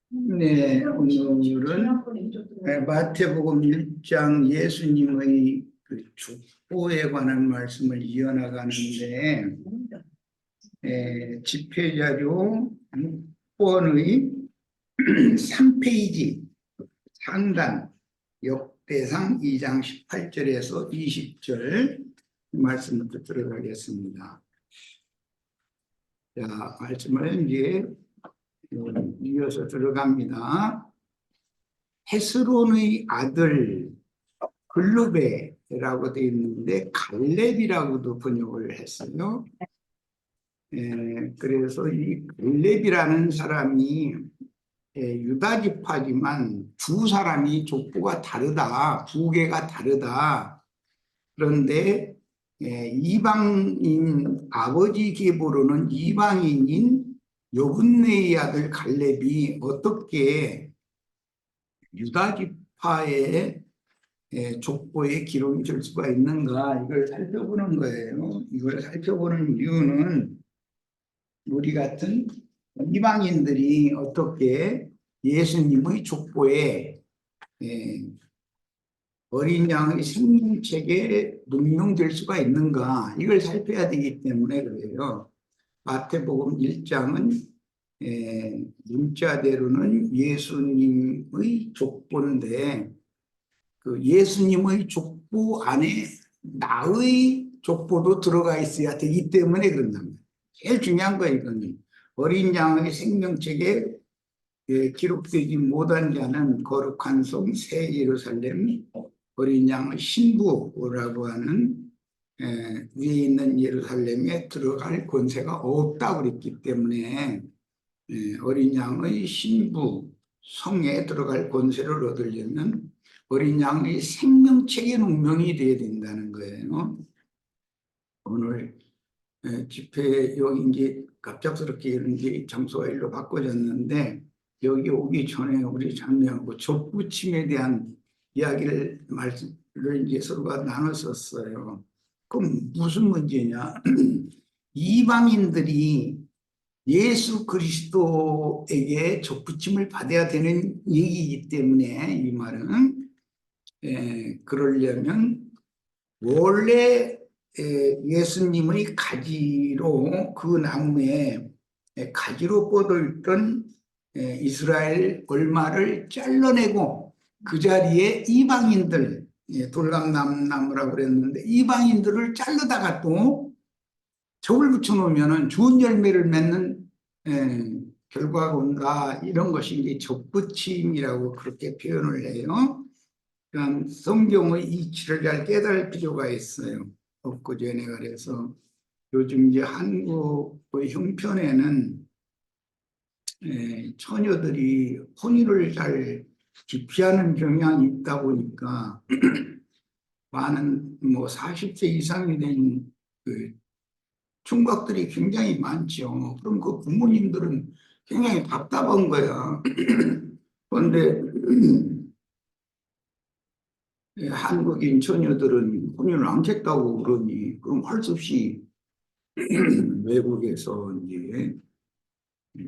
네, 오늘은 마태복음 1장 예수님의 그 축복에 관한 말씀을 이어나가는데, 집회자료 6번의 3페이지 상단 역대상 2장 18절에서 20절 말씀부터 들어가겠습니다. 자, 말씀을 이제 이어서 들어갑니다. 헤스론의 아들 글루베라고 되어 있는데 갈렙이라고도 번역을 했어요. 그래서 이 갈렙이라는 사람이 유다 지파지만 두 사람이 족보가 다르다, 부계가 다르다. 그런데 이방인 아버지 계보로는 이방인인 여분네의 아들 갈렙이 어떻게 유다 지파의 족보에 기록이 될 수가 있는가, 이걸 살펴보는 거예요. 이걸 살펴보는 이유는 우리 같은 이방인들이 어떻게 예수님의 족보에 어린 양의 생명책에 능용될 수가 있는가, 이걸 살펴야 되기 때문에 그래요. 마태복음 1장은 문자대로는 예수님의 족보인데 그 예수님의 족보 안에 나의 족보도 들어가 있어야 되기 때문에 그런답니다. 제일 중요한 거 이거는 어린 양의 생명책에 기록되지 못한 자는 거룩한 성 새 예루살렘 어린 양의 신부라고 하는 위에 있는 예루살렘에 들어갈 권세가 없다고 그랬기 때문에 어린 양의 신부 성에 들어갈 권세를 얻으려면 어린 양의 생명책에 운명이 되어야 된다는 거예요. 오늘 집회 여기 이제 갑작스럽게 이런 장소가 일로 바꿔졌는데 여기 오기 전에 우리 자매하고 족부침에 대한 이야기를 말씀을 이제 서로가 나눴었어요. 그럼 무슨 문제냐? 이방인들이 예수 그리스도에게 족부침을 받아야 되는 얘기이기 때문에 이 말은 그러려면 원래 예수님의 가지로 그 나무에 가지로 뻗어있던 이스라엘 얼마를 잘라내고 그 자리에 이방인들 돌감나무라고 그랬는데 이방인들을 자르다가 또 적을 붙여놓으면 좋은 열매를 맺는 결과가 온다, 이런 것이 이제 적붙임이라고 그렇게 표현을 해요. 그러니까 성경의 이치를 잘 깨달을 필요가 있어요. 엊그제 내가 그래서 요즘 이제 한국의 형편에는 처녀들이 혼인을 잘 기피하는 경향이 있다 보니까 많은 40세 이상이 된 그 총각들이 굉장히 많죠. 그럼 그 부모님들은 굉장히 답답한 거야. 그런데 한국인 처녀들은 혼인을 안 했다고 그러니 그럼 할 수 없이 외국에서 이제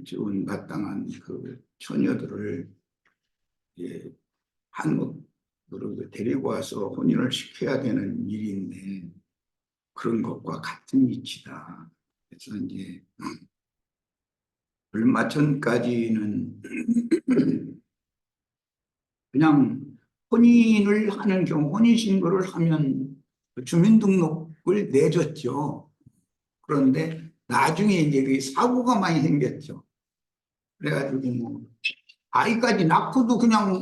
지원 마땅한 그 처녀들을 이제 한국으로 데리고 와서 혼인을 시켜야 되는 일인데 그런 것과 같은 이치다. 그래서 이제 얼마 전까지는 그냥 혼인을 하는 경우 혼인신고를 하면 주민등록을 내줬죠. 그런데 나중에 이제 그 사고가 많이 생겼죠. 그래가지고 아이까지 낳고도 그냥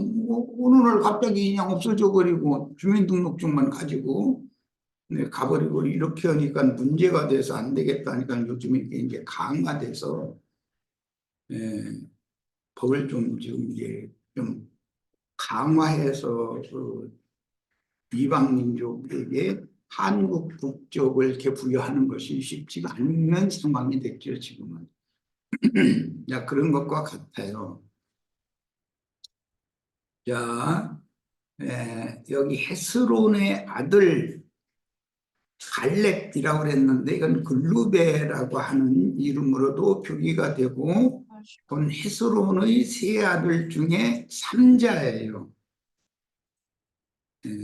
어느 날 갑자기 그냥 없어져 버리고 주민등록증만 가지고 가버리고 이렇게 하니까 문제가 돼서 안 되겠다니까 요즘에 이제 강화돼서 법을 좀 지금 이제 좀 강화해서 그 이방민족에게 한국 국적을 이렇게 부여하는 것이 쉽지가 않는 상황이 됐죠, 지금은. 자, 그런 것과 같아요. 자, 여기 헤스론의 아들 갈렙이라고 그랬는데 이건 글루베라고 하는 이름으로도 표기가 되고 본 헤스론의 세 아들 중에 삼자예요.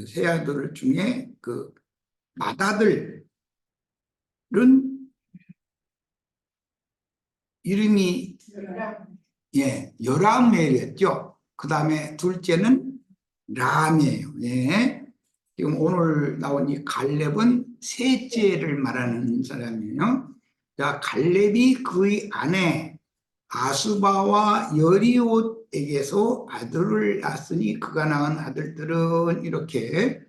세 아들 중에 그 맏아들은 이름이 여람이었죠. 그 다음에 둘째는 람이에요. 지금 오늘 나온 이 갈렙은 셋째를 말하는 사람이에요. 자, 갈렙이 그의 아내 아수바와 여리옷에게서 아들을 낳았으니 그가 낳은 아들들은 이렇게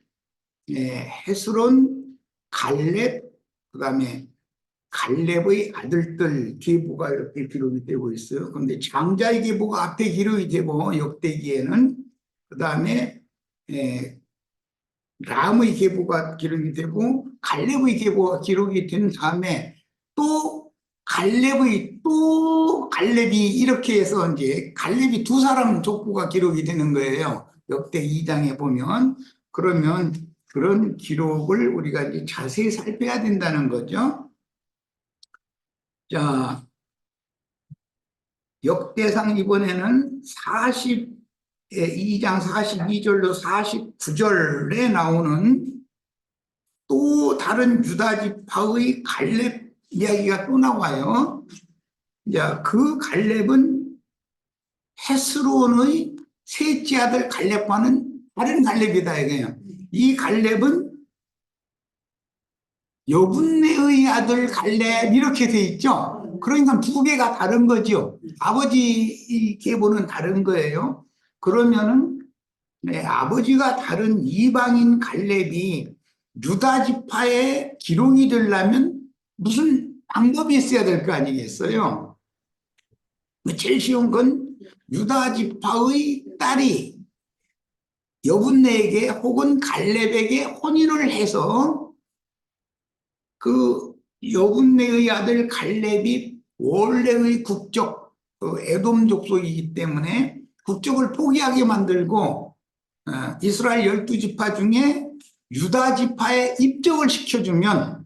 헤스론, 갈렙, 그 다음에 갈렙의 아들들 계보가 이렇게 기록이 되고 있어요. 그런데 장자의 계보가 앞에 기록이 되고 역대기에는 그 다음에 람의 계보가 기록이 되고 갈렙의 계보가 기록이 된 다음에 또 갈렙이 이렇게 해서 이제 갈렙이 두 사람 족보가 기록이 되는 거예요. 역대 2장에 보면. 그러면 그런 기록을 우리가 이제 자세히 살펴야 된다는 거죠. 자, 역대상 이번에는 2장 42절로 49절에 나오는 또 다른 유다 지파의 갈렙 이야기가 또 나와요. 자, 그 갈렙은 헤스론의 셋째 아들 갈렙과는 다른 갈렙이다 이거예요. 이 갈렙은 여분네의 아들 갈렙 이렇게 돼 있죠. 그러니까 두 개가 다른 거죠. 아버지 계보는 다른 거예요. 그러면은 아버지가 다른 이방인 갈렙이 유다 지파에 기록이 되려면 무슨 방법이 있어야 될 거 아니겠어요? 제일 쉬운 건 유다 지파의 딸이 여분네에게 혹은 갈렙에게 혼인을 해서 그 여분네의 아들 갈렙이 원래의 국적 에돔 족속이기 때문에 국적을 포기하게 만들고 이스라엘 12지파 중에 유다 지파에 입적을 시켜주면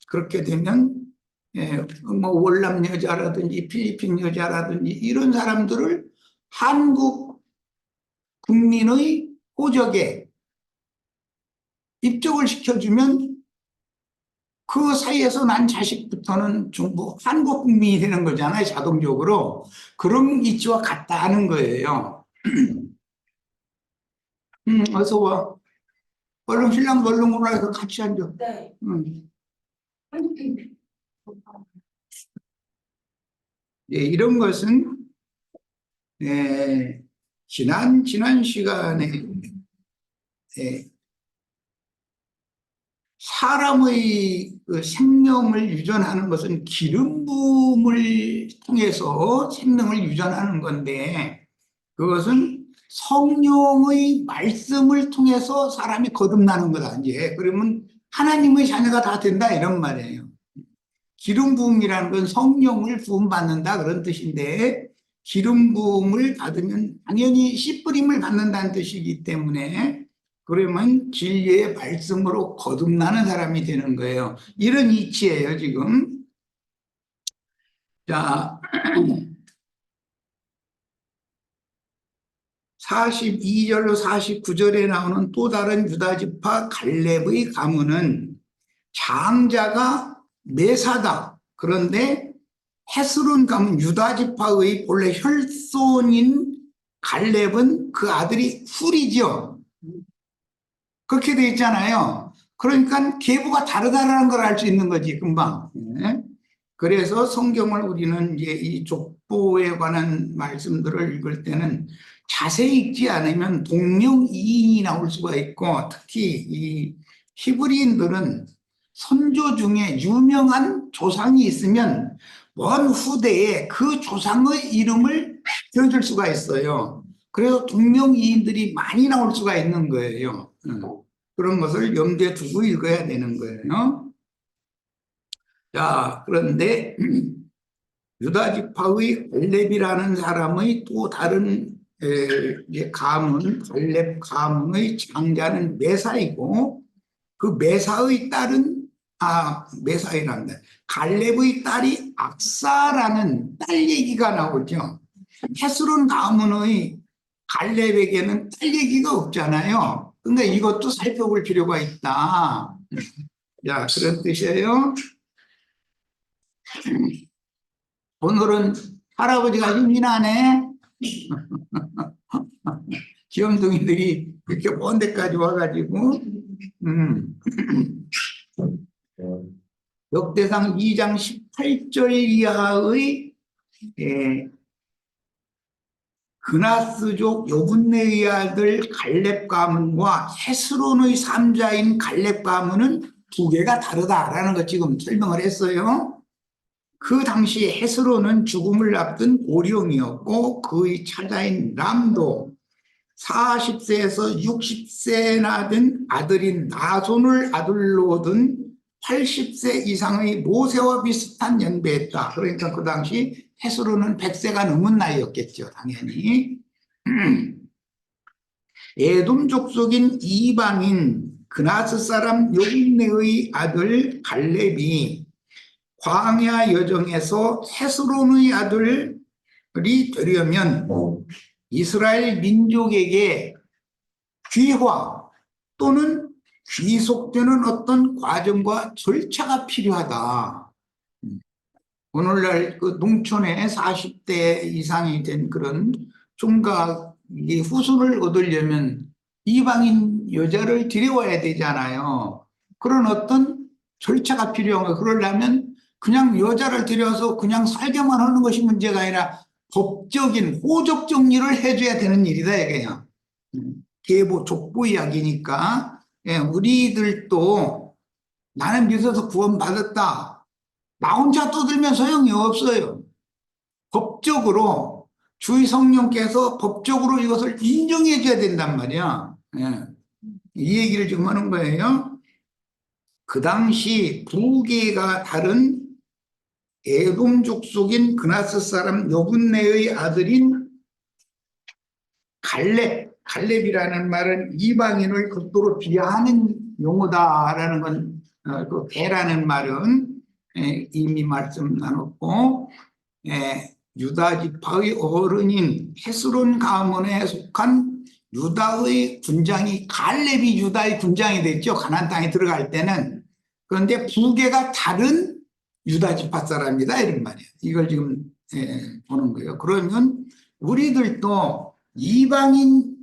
그렇게 되면 뭐 월남 여자라든지 필리핀 여자라든지 이런 사람들을 한국 국민의 호적에 입적을 시켜주면 그 사이에서 난 자식부터는 전부 한국 국민이 되는 거잖아요. 자동적으로. 그런 이치와 같다는 거예요. 어서 와. 얼른 신랑도 얼른 오라해서 같이 앉아. 네. 이런 것은 지난 시간에 사람의 그 생명을 유전하는 것은 기름 부음을 통해서 생명을 유전하는 건데 그것은 성령의 말씀을 통해서 사람이 거듭나는 거다. 이제 그러면 하나님의 자녀가 다 된다 이런 말이에요. 기름 부음이라는 건 성령을 부음받는다 그런 뜻인데 기름 부음을 받으면 당연히 씨 뿌림을 받는다는 뜻이기 때문에 그러면 진리의 말씀으로 거듭나는 사람이 되는 거예요. 이런 이치예요 지금. 자, 42절로 49절에 나오는 또 다른 유다지파 갈렙의 가문은 장자가 메사다. 그런데 헤스론 가문 유다지파의 본래 혈손인 갈렙은 그 아들이 훌이죠. 그렇게 돼 있잖아요. 그러니까 계보가 다르다라는 걸 알 수 있는 거지 금방. 그래서 성경을 우리는 이제 이 족보에 관한 말씀들을 읽을 때는 자세히 읽지 않으면 동명이인이 나올 수가 있고 특히 이 히브리인들은 선조 중에 유명한 조상이 있으면 먼 후대에 그 조상의 이름을 지어줄 수가 있어요. 그래서 동명이인들이 많이 나올 수가 있는 거예요. 그런 것을 염두에 두고 읽어야 되는 거예요. 자, 그런데 유다 지파의 갈렙이라는 사람의 또 다른 가문, 갈렙 가문의 장자는 메사이고 그 메사의 딸은 메사이란다. 갈렙의 딸이 악사라는 딸 얘기가 나오죠. 헤스론 가문의 갈렙에게는 딸 얘기가 없잖아요. 근데 이것도 살펴볼 필요가 있다. 자, 그런 뜻이에요. 오늘은 할아버지가 힘이 나네. 귀염둥이들이 이렇게 먼 데까지 와가지고, 역대상 2장 18절 이하의 그나스족 여분네의 아들 갈렙 가문과 헤스론의 삼자인 갈렙 가문은 두 개가 다르다라는 거 지금 설명을 했어요. 그 당시 헤스론은 죽음을 앞둔 고령이었고 그의 차자인 람도 40세에서 60세나 된 아들인 나손을 아들로 둔 80세 이상의 모세와 비슷한 연배였다. 그러니까 그 당시 헤스론은 100세가 넘은 나이였겠죠. 당연히. 에돔 족속인 이방인 그나스 사람 여분네의 아들 갈렙이 광야 여정에서 헤스론의 아들이 되려면 이스라엘 민족에게 귀화 또는 귀속되는 어떤 과정과 절차가 필요하다. 오늘날 그 농촌에 40대 이상이 된 그런 총각이 후손을 얻으려면 이방인 여자를 데려와야 되잖아요. 그런 어떤 절차가 필요한 거예요. 그러려면 그냥 여자를 데려와서 그냥 살게만 하는 것이 문제가 아니라 법적인 호적 정리를 해줘야 되는 일이다 이거야. 계보 족보 이야기니까 우리들도 나는 믿어서 구원받았다. 나 혼자 떠들면 소용이 없어요. 법적으로 주의 성령께서 법적으로 이것을 인정해 줘야 된단 말이야. 이 얘기를 지금 하는 거예요. 그 당시 두 개가 다른 에돔 족속인 그나스 사람 여분네의 아들인 갈렙이라는 말은 이방인을 극도로 비하하는 용어다라는 건, 그 개라는 말은 이미 말씀 나눴고, 유다 지파의 어른인 헤스론 가문에 속한 유다의 군장이 갈렙이 유다의 군장이 됐죠. 가나안 땅에 들어갈 때는. 그런데 부계가 다른 유다 지파 사람이다 이런 말이에요. 이걸 지금 보는 거예요. 그러면 우리들도 이방인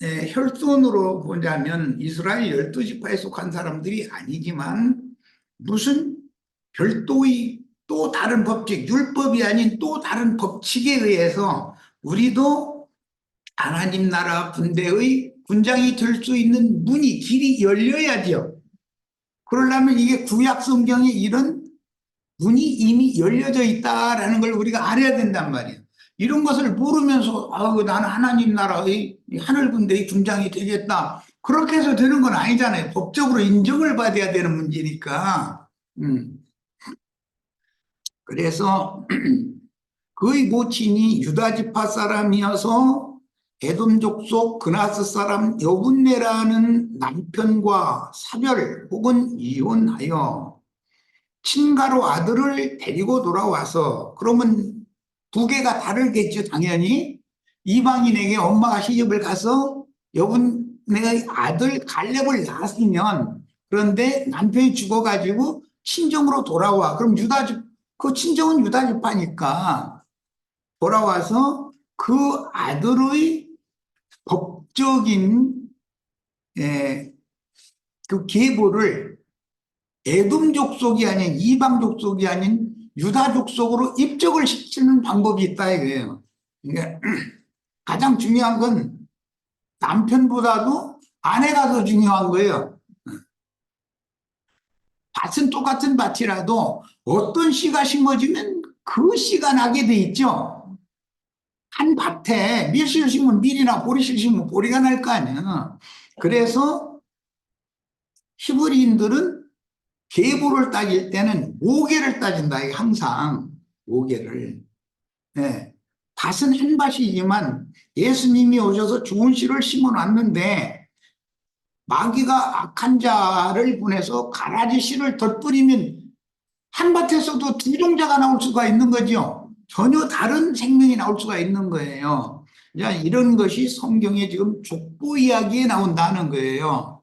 혈손으로 보자면 이스라엘 12지파에 속한 사람들이 아니지만 무슨 별도의 또 다른 법칙, 율법이 아닌 또 다른 법칙에 의해서 우리도 하나님 나라 군대의 군장이 될 수 있는 문이, 길이 열려야죠. 그러려면 이게 구약 성경에 이런 문이 이미 열려져 있다라는 걸 우리가 알아야 된단 말이에요. 이런 것을 모르면서 나는 하나님 나라의 하늘 군대의 군장이 되겠다. 그렇게 해서 되는 건 아니잖아요. 법적으로 인정을 받아야 되는 문제니까. 그래서 그의 모친이 유다 지파 사람이어서 에돔 족속 그나스 사람 여분네라는 남편과 사별 혹은 이혼하여 친가로 아들을 데리고 돌아와서, 그러면 두 개가 다르겠죠. 당연히 이방인에게 엄마가 시집을 가서 여분네의 아들 갈렙을 낳았으면, 그런데 남편이 죽어가지고 친정으로 돌아와. 그럼 그 친정은 유다 지파니까 돌아와서 그 아들의 법적인 그 계보를 에돔 족속이 아닌, 이방 족속이 아닌 유다 족속으로 입적을 시키는 방법이 있다 이거예요. 그러니까 가장 중요한 건 남편보다도 아내가 더 중요한 거예요. 밭은 똑같은 밭이라도 어떤 씨가 심어지면 그 씨가 나게 돼 있죠. 한 밭에 밀씨를 심으면 밀이나 보리씨를 심으면 보리가 날 거 아니야. 그래서 히브리인들은 계보를 따질 때는 모계를 따진다. 항상 모계를. 밭은 한 밭이지만 예수님이 오셔서 좋은 씨를 심어놨는데 마귀가 악한 자를 보내서 가라지 씨를 덧뿌리면 한 밭에서도 두 종자가 나올 수가 있는 거죠. 전혀 다른 생명이 나올 수가 있는 거예요. 자, 이런 것이 성경에 지금 족보 이야기에 나온다는 거예요.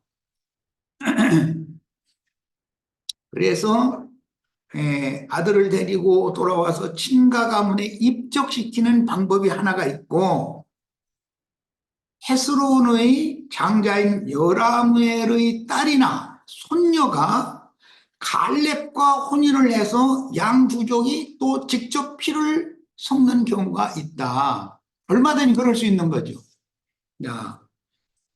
그래서 아들을 데리고 돌아와서 친가 가문에 입적시키는 방법이 하나가 있고, 헤스론의 장자인 여라무엘의 딸이나 손녀가 갈렙과 혼인을 해서 양 부족이 또 직접 피를 섞는 경우가 있다. 얼마든지 그럴 수 있는 거죠. 자,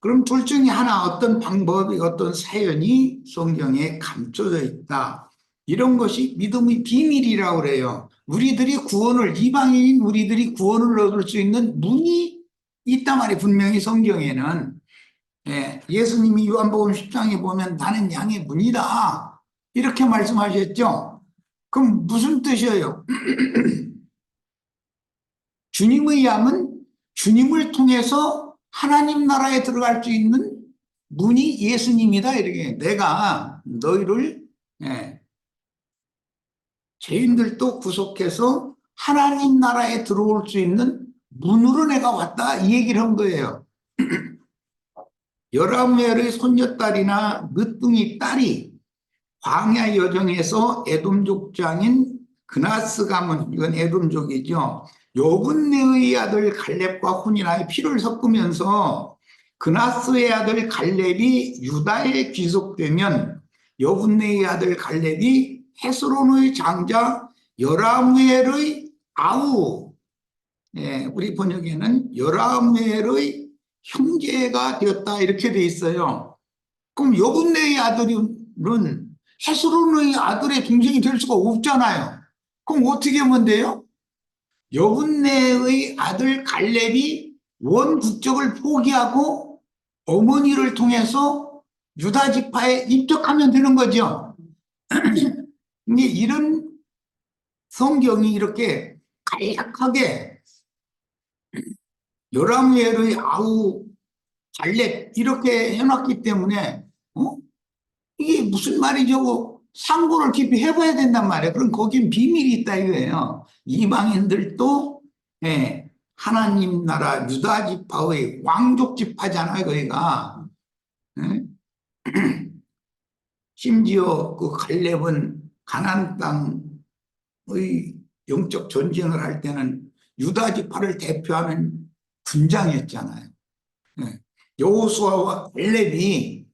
그럼 둘 중에 하나 어떤 방법이 어떤 사연이 성경에 감춰져 있다. 이런 것이 믿음의 비밀이라고 그래요. 우리들이 구원을, 이방인인 우리들이 구원을 얻을 수 있는 문이 있단 말이에요. 분명히 성경에는. 예수님이 요한복음 10장에 보면 나는 양의 문이다, 이렇게 말씀하셨죠. 그럼 무슨 뜻이에요? 주님의 양은 주님을 통해서 하나님 나라에 들어갈 수 있는 문이 예수님이다. 이렇게 내가 너희를 죄인들도 구속해서 하나님 나라에 들어올 수 있는 문으로 내가 왔다, 이 얘기를 한 거예요. 여라무엘의 손녀딸이나 늦둥이 딸이 광야 여정에서 에돔 족장인 그나스 가문, 이건 에돔족이죠. 여분네의 아들 갈렙과 혼인하여 피를 섞으면서 그나스의 아들 갈렙이 유다에 귀속되면 여분네의 아들 갈렙이 헤스론의 장자 여라무엘의 아우, 우리 번역에는 여라무엘의 형제가 되었다, 이렇게 돼 있어요. 그럼 여분네의 아들은 헤스론의 아들의 동생이 될 수가 없잖아요. 그럼 어떻게 하면 돼요? 여분네의 아들 갈렙이 원 국적을 포기하고 어머니를 통해서 유다 지파에 입적하면 되는 거죠. 근데 이런 성경이 이렇게 간략하게 여라무엘의 아우 갈렙 이렇게 해놨기 때문에 이게 무슨 말이죠? 상고를 깊이 해봐야 된단 말이에요. 그럼 거긴 비밀이 있다 이거예요. 이방인들도 하나님 나라 유다 지파의 왕족 지파잖아요, 거기가. 심지어 그 갈렙은 가나안 땅의 영적 전쟁을 할 때는 유다 지파를 대표하는 군장이었잖아요. 여호수아와 갈렙이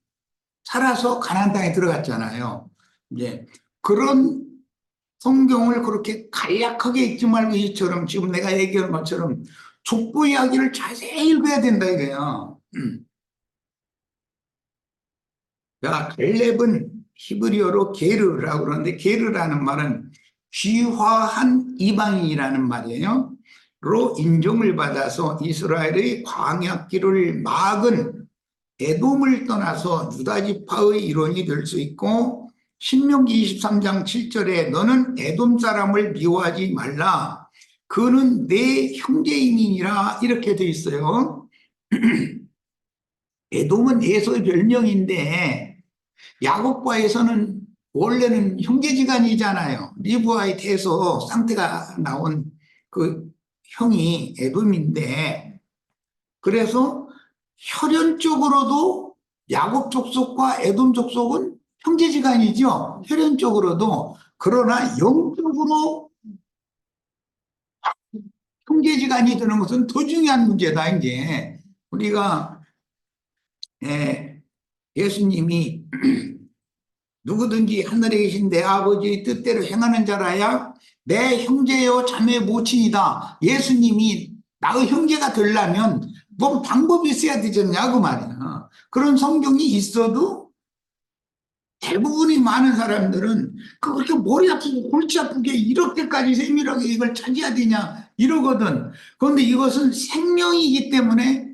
살아서 가나안 땅에 들어갔잖아요. 이제 그런 성경을 그렇게 간략하게 읽지 말고 이처럼 지금 내가 얘기한 것처럼 족보 이야기를 자세히 읽어야 된다 이거예요. 자, 갈렙은 히브리어로 게르라고 그러는데, 게르라는 말은 귀화한 이방인이라는 말이에요. 로 인정을 받아서 이스라엘의 광야길을 막은 에돔을 떠나서 유다 지파의 일원이 될 수 있고, 신명기 23장 7절에 너는 에돔 사람을 미워하지 말라, 그는 내 형제인이니라, 이렇게 돼 있어요. 에돔은 에서의 별명인데 야곱과에서는 원래는 형제지간이잖아요. 리브아이트에서 쌍태가 나온 그 형이 에돔인데, 그래서 혈연적으로도 야곱 족속과 에돔 족속은 형제지간이죠. 혈연적으로도. 그러나 영적으로 형제지간이 되는 것은 더 중요한 문제다. 이제 우리가 예수님이 누구든지 하늘에 계신 내 아버지의 뜻대로 행하는 자라야 내 형제요 자매 모친이다. 예수님이 나의 형제가 되려면 뭔 방법이 있어야 되잖냐 그 말이야. 그런 성경이 있어도 대부분이 많은 사람들은 그렇게 머리 아프고 골치 아프게 이렇게까지 세밀하게 이걸 찾아야 되냐 이러거든. 그런데 이것은 생명이기 때문에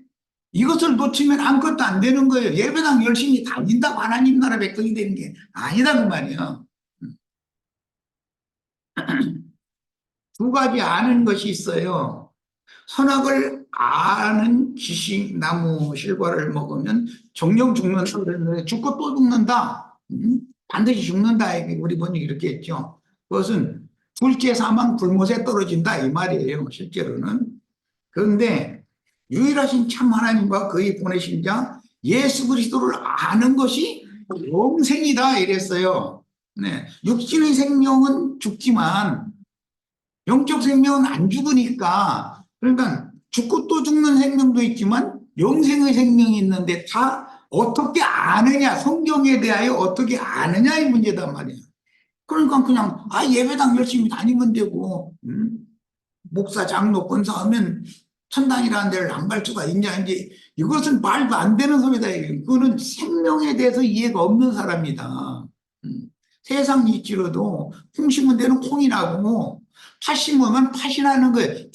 이것을 놓치면 아무것도 안 되는 거예요. 예배당 열심히 다닌다고 하나님 나라 백성이 되는 게 아니다 그 말이에요. 두 가지 아는 것이 있어요. 선악을 아는 지식 나무 실과를 먹으면 정령 죽는다 그랬는데 죽고 또 죽는다. 반드시 죽는다. 우리 번역 이렇게 했죠. 그것은 둘째 사망 불못에 떨어진다 이 말이에요. 실제로는. 그런데 유일하신 참 하나님과 그의 보내신 자 예수 그리스도를 아는 것이 영생이다 이랬어요. 네. 육신의 생명은 죽지만 영적 생명은 안 죽으니까, 그러니까 죽고 또 죽는 생명도 있지만 영생의 생명이 있는데 다 어떻게 아느냐, 성경에 대하여 어떻게 아느냐의 문제단 말이에요. 그러니까 그냥 예배당 열심히 다니면 되고, 목사 장로 권사 하면 천당이라는 데를 안 갈 수가 있냐, 이제 이것은 말도 안 되는 소리다. 그거는 생명에 대해서 이해가 없는 사람이다. 세상 이치로도 콩 심은 데는 콩이 나고 팥 심으면 팥이 나는 거예요.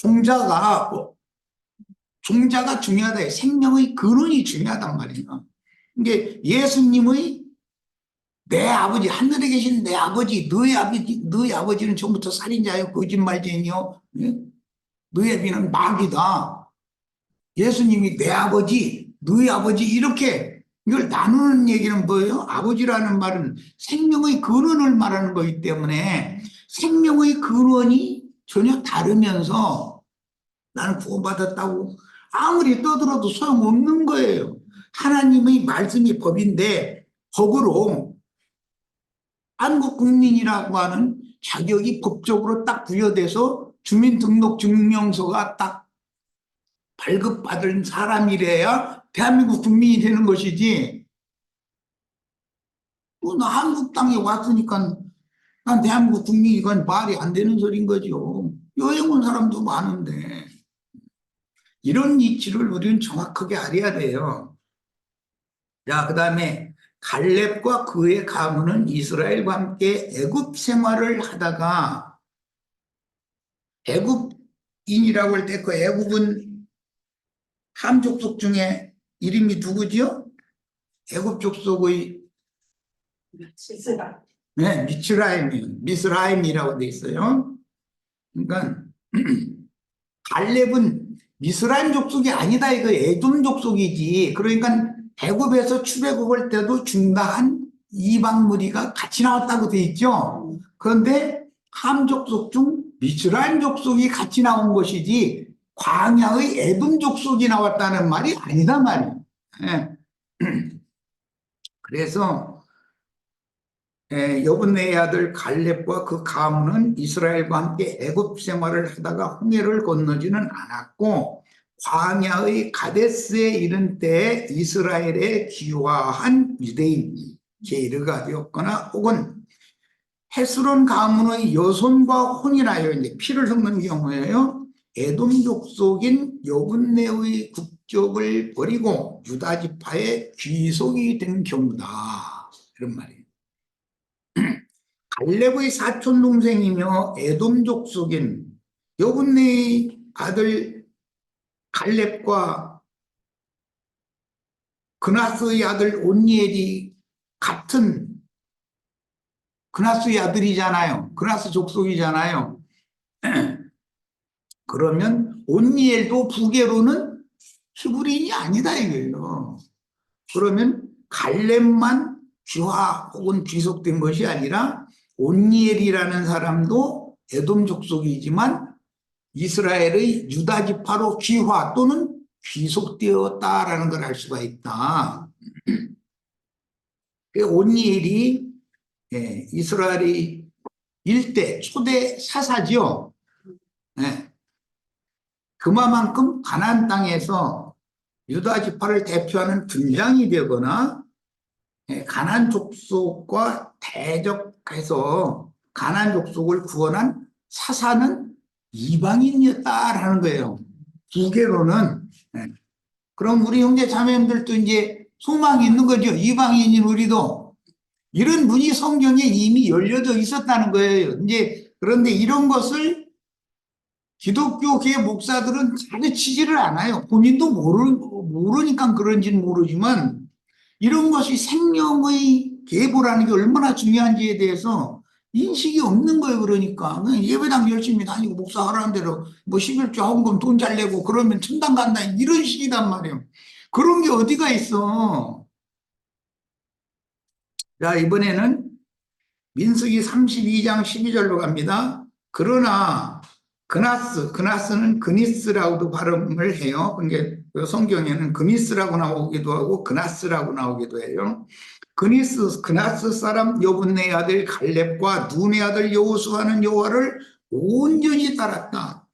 종자가 중요하다. 생명의 근원이 중요하단 말이에요. 이게 예수님의 내 아버지, 하늘에 계신 내 아버지, 너희 아버지는 처음부터 살인자요, 거짓말쟁이요, 예? 너희 아비는 마귀다. 예수님이 내 아버지, 너희 아버지, 이렇게 이걸 나누는 얘기는 뭐예요? 아버지라는 말은 생명의 근원을 말하는 거기 때문에 생명의 근원이 전혀 다르면서 나는 구원받았다고 아무리 떠들어도 소용없는 거예요. 하나님의 말씀이 법인데 법으로 한국 국민이라고 하는 자격이 법적으로 딱 부여돼서 주민등록증명서가 딱 발급받은 사람이래야 대한민국 국민이 되는 것이지. 나 한국 땅에 왔으니까 난 대한민국 국민이, 이건 말이 안 되는 소린 거죠. 여행 온 사람도 많은데. 이런 이치를 우리는 정확하게 알아야 돼요. 자, 그 다음에 갈렙과 그의 가문은 이스라엘과 함께 애굽 생활을 하다가, 애굽인이라고 할 때 그 애굽은 함 족속 중에 이름이 누구지요? 애굽 족속의 네, 미스라임이라고 돼 있어요. 그러니까 갈렙은 미스라임 족속이 아니다, 이거 에돔 족속이지. 그러니까 애굽에서 출애굽할 때도 중다한 이방 무리가 같이 나왔다고 돼 있죠. 그런데 함 족속 중 미스라임 족속이 같이 나온 것이지 광야의 에돔 족속이 나왔다는 말이 아니다 말이에요. 예. 그래서 여분네의 아들 갈렙과 그 가문은 이스라엘과 함께 애굽 생활을 하다가 홍해를 건너지는 않았고, 광야의 가데스에 이른 때에 이스라엘에 귀화한 유대인 게르가 되었거나, 혹은 헤스론 가문의 여손과 혼인하여 이제 피를 섞는 경우에요, 에돔 족속인 여분네의 국적을 버리고 유다 지파의 귀속이 된 경우다, 이런 말이에요. 갈렙의 사촌 동생이며 에돔 족속인 여분네의 아들 갈렙과 그나스의 아들 온니엘이 같은 그나스의 아들이잖아요. 그나스 족속이잖아요. 그러면 온니엘도 부계로는 히브리인이 아니다 이거예요. 그러면 갈렙만 귀화 혹은 귀속된 것이 아니라 온니엘이라는 사람도 에돔 족속이지만 이스라엘의 유다 지파로 귀화 또는 귀속되었다라는 걸 알 수가 있다. 온니엘이 이스라엘의 일대 초대 사사지요. 그만큼 가나안 땅에서 유다 지파를 대표하는 군장이 되거나 가나안 족속과 대적해서 가나안 족속을 구원한 사사는 이방인이었다라는 거예요. 부계로는. 그럼 우리 형제 자매님들도 이제 소망이 있는 거죠. 이방인인 우리도 이런 문이 성경에 이미 열려져 있었다는 거예요. 이제 그런데 이런 것을 기독교계 목사들은 가르치지를 않아요. 본인도 모르니까 그런지는 모르지만 이런 것이 생명의 계보라는 게 얼마나 중요한지에 대해서 인식이 없는 거예요. 그러니까 그냥 예배당 열심히 다니고 목사하라는 대로 뭐 11조 헌금 돈 잘 내고 그러면 천당 간다, 이런 식이단 말이에요. 그런 게 어디가 있어. 자, 이번에는 민수기 32장 12절로 갑니다. 그러나 그나스는 그니스라고도 발음을 해요. 그러니까 성경에는 그니스라고 나오기도 하고 그나스라고 나오기도 해요. 그나스 사람 여분네 아들 갈렙과 눈의 아들 여호수아는 여호와를 온전히 따랐다.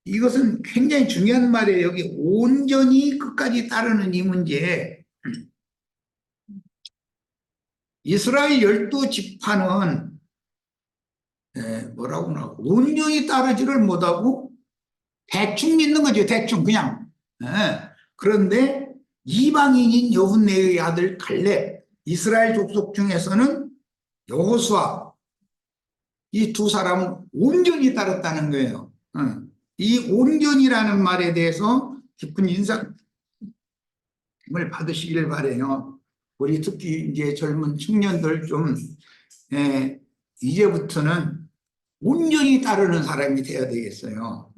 이것은 굉장히 중요한 말이에요. 여기 온전히 끝까지 따르는 이 문제. 이스라엘 12지파는 뭐라고 나오고 온전히 따르지를 못하고 대충 믿는 거죠. 대충 그냥. 그런데 이방인인 여분네의 아들 갈렙, 이스라엘 족속 중에서는 여호수아, 이 두 사람은 온전히 따랐다는 거예요. 이 온전이라는 말에 대해서 깊은 인상을 받으시길 바래요. 우리 특히 이제 젊은 청년들 좀 이제부터는 온전히 따르는 사람이 되어야 되겠어요.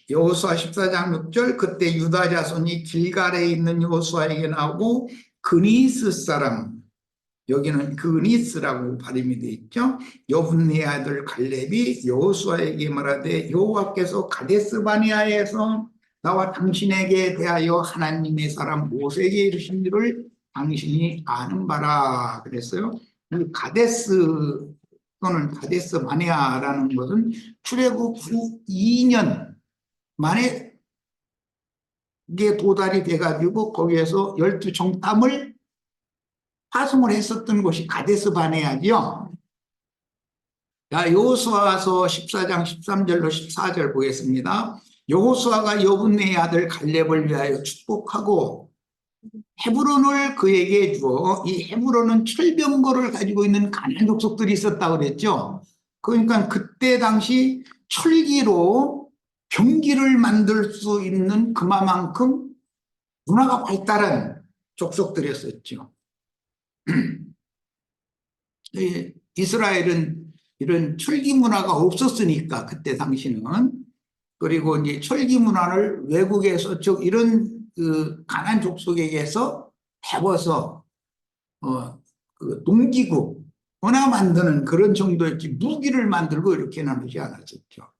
여호수아 14장 6절 그때 유다 자손이 길갈에 있는 여호수아에게 나오고 그니스 사람, 여기는 그니스라고 발음이 되어 있죠. 여분네 아들 갈렙이 여호수아에게 말하되 여호와께서 가데스 바네아에서 나와 당신에게 대하여 하나님의 사람 모세에게 이르신 일을 당신이 아는 바라 그랬어요. 가데스 또는 가데스 바네아라는 것은 출애굽 후 2년 만에 이게 도달이 돼가지고 거기에서 12정탐을 파송을 했었던 곳이 가데스 바네아지요. 여호수아서 14장 13절로 14절 보겠습니다. 여호수아가 여분네의 아들 갈렙을 위하여 축복하고 헤브론을 그에게 주어, 이 헤브론은 철병거를 가지고 있는 가나안 족속들이 있었다고 그랬죠. 그러니까 그때 당시 철기로 병기를 만들 수 있는 그만큼 문화가 발달한 족속들이었었죠. 이스라엘은 이런 철기 문화가 없었으니까 그때 당시는. 그리고 이제 철기 문화를 외국에서 이런 그 가나안 족속에게서 배워서 그 농기구 문화 만드는 그런 정도였지 무기를 만들고 이렇게는 하지 않았었죠.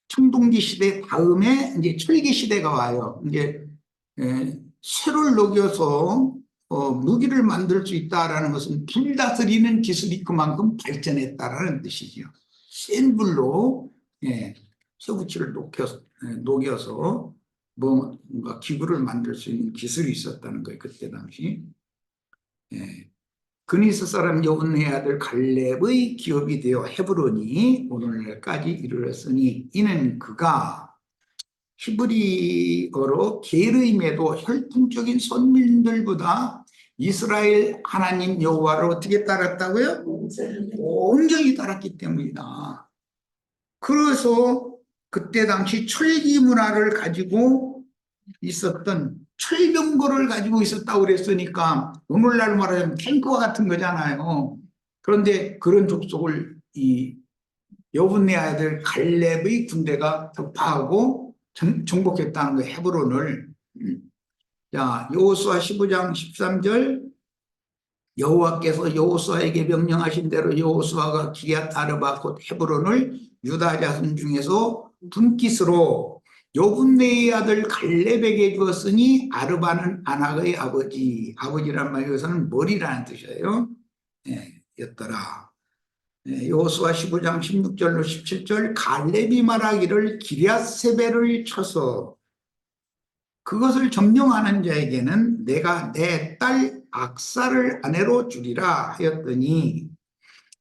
청동기 시대 다음에 이제 철기 시대가 와요. 이제 쇠를 녹여서 무기를 만들 수 있다라는 것은 불 다스리는 기술이 그만큼 발전했다라는 뜻이죠. 센 불로 쇠붙이를 녹여서 뭔가 기구를 만들 수 있는 기술이 있었다는 거예요. 그때 당시. 그니스 사람 여분네 아들 갈렙의 기업이 되어 헤브론이 오늘날까지 이르렀으니 이는 그가 히브리어로 게르임에도 혈통적인 선민들보다 이스라엘 하나님 여호와를 어떻게 따랐다고요? 온전히 따랐기 때문이다. 그래서 그때 당시 철기 문화를 가지고 있었던 철병거를 가지고 있었다고 그랬으니까 오늘날 말하자면 탱크와 같은 거잖아요. 그런데 그런 족속을 이 여분네 아들 갈렙의 군대가 격파하고 정복했다는 거예요. 헤브론을. 자, 여호수아 15장 13절 여호와께서 여호수아에게 명령하신 대로 여호수아가 기앗 아르바 곧 헤브론을 유다 자손 중에서 분깃으로 여분네의 아들 갈렙에게 주었으니 아르바는 아낙의 아버지란 말 여기서는 머리라는 뜻이에요. 였더라. 여호수아 15장 16절로 17절 갈렙이 말하기를 기럇세벨을 쳐서 그것을 점령하는 자에게는 내가 내 딸 악사를 아내로 주리라 하였더니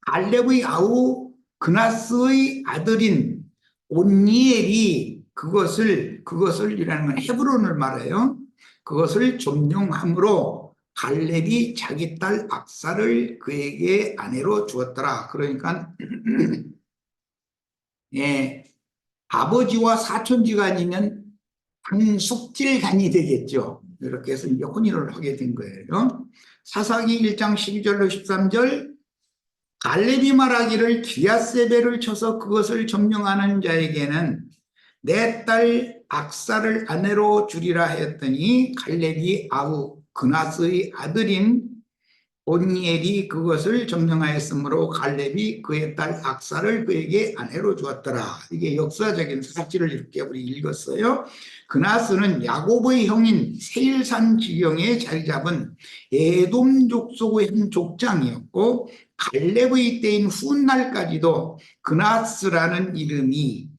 갈렙의 아우 그나스의 아들인 온니엘이 그것을이라는 건 헤브론을 말해요. 그것을 점령함으로 갈렙이 자기 딸 악사를 그에게 아내로 주었더라. 그러니까 아버지와 사촌지간이면 숙질간이 되겠죠. 이렇게 해서 이제 혼인을 하게 된 거예요. 사사기 1장 12절로 13절 갈렙이 말하기를 기앗세벨을 쳐서 그것을 점령하는 자에게는 내 딸 악사를 아내로 주리라 하였더니 갈렙이 아우 그나스의 아들인 온니엘이 그것을 점령하였으므로 갈렙이 그의 딸 악사를 그에게 아내로 주었더라. 이게 역사적인 사실을 이렇게 우리 읽었어요. 그나스는 야곱의 형인 세일산 지경에 자리 잡은 에돔 족속의 한 족장이었고 갈렙의 때인 훗날까지도 그나스라는 이름이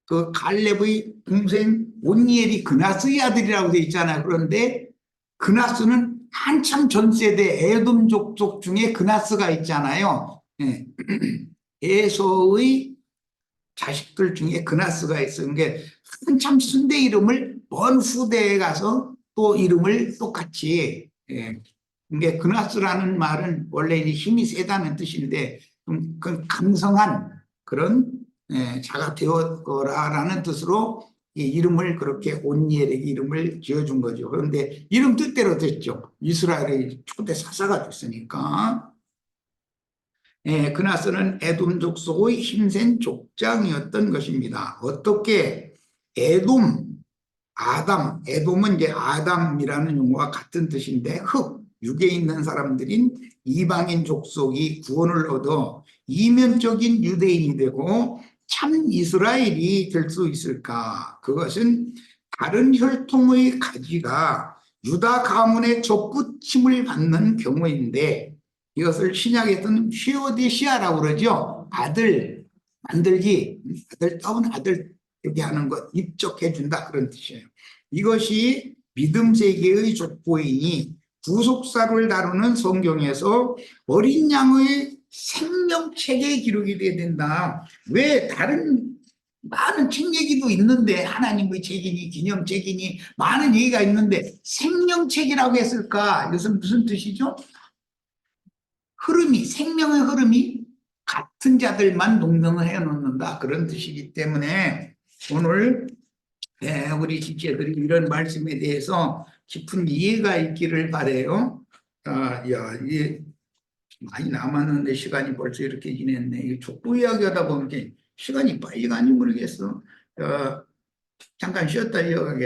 그 갈렙의 동생 온니엘이 그나스의 아들이라고 되어 있잖아요. 그런데 그나스는 한참 전 세대 에돔 족속 중에 그나스가 있잖아요. 예. 에서의 자식들 중에 그나스가 있어요. 그러니까 한참 순대 이름을 먼 후대에 가서 또 이름을 똑같이. 예. 그러니까 그나스라는 말은 원래 힘이 세다는 뜻인데 그 강성한 그런 자가 되어라라는 뜻으로 이 이름을 그렇게 온니엘에게 이름을 지어준 거죠. 그런데 이름 뜻대로 됐죠. 이스라엘의 초대 사사가 됐으니까. 그나스는 에돔 족속의 힘센 족장이었던 것입니다. 어떻게 에돔, 아담, 에돔은 이제 아담이라는 용어와 같은 뜻인데 육에 있는 사람들인 이방인 족속이 구원을 얻어 이면적인 유대인이 되고 참 이스라엘이 될 수 있을까? 그것은 다른 혈통의 가지가 유다 가문의 접붙임을 받는 경우인데 이것을 신약에서는 휘오데시아라고 그러죠. 아들 만들기, 아들 따온 아들 되게 하는 것, 입적해준다 그런 뜻이에요. 이것이 믿음 세계의 족보이니 구속사를 다루는 성경에서 어린 양의 생명책에 기록이 돼야 된다. 왜 다른 많은 책 얘기도 있는데 하나님의 책이니 기념책이니 많은 얘기가 있는데 생명책이라고 했을까? 이것은 무슨 뜻이죠? 흐름이 생명의 흐름이 같은 자들만 동명을 해놓는다 그런 뜻이기 때문에 오늘 우리 집제들이 이런 말씀에 대해서 깊은 이해가 있기를 바라요. 이게 많이 남았는데 시간이 벌써 이렇게 지냈네. 이 족보 이야기하다 보면 시간이 빨리 가는지 모르겠어. 잠깐 쉬었다 이어가겠습니다.